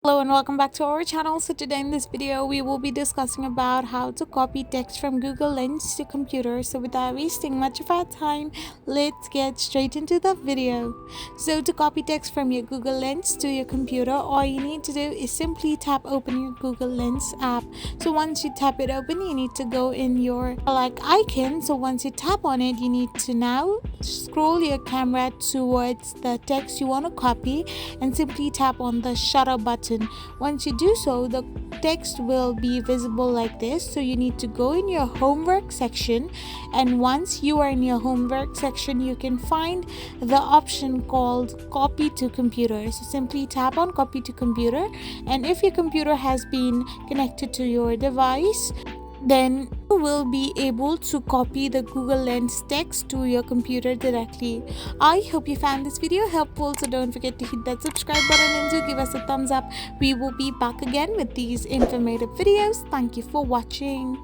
Hello and welcome back to our channel. So today in this video we will be discussing about how to copy text from Google Lens to computer. So without wasting much of our time, let's get straight into the video. So to copy text from your Google Lens to your computer, all you need to do is simply tap open your Google Lens app. So once you tap it open, you need to go in your icon. So once you tap on it, you need to now scroll your camera towards the text you want to copy and simply tap on the shutter button. Once you do so, the text will be visible like this. So you need to go in your homework section, and once you are in your homework section, you can find the option called copy to computer. So simply tap on copy to computer, and if your computer has been connected to your device, then you will be able to copy the Google Lens text to your computer directly. I hope you found this video helpful, so don't forget to hit that subscribe button and do give us a thumbs up. We will be back again with these informative videos. Thank you for watching.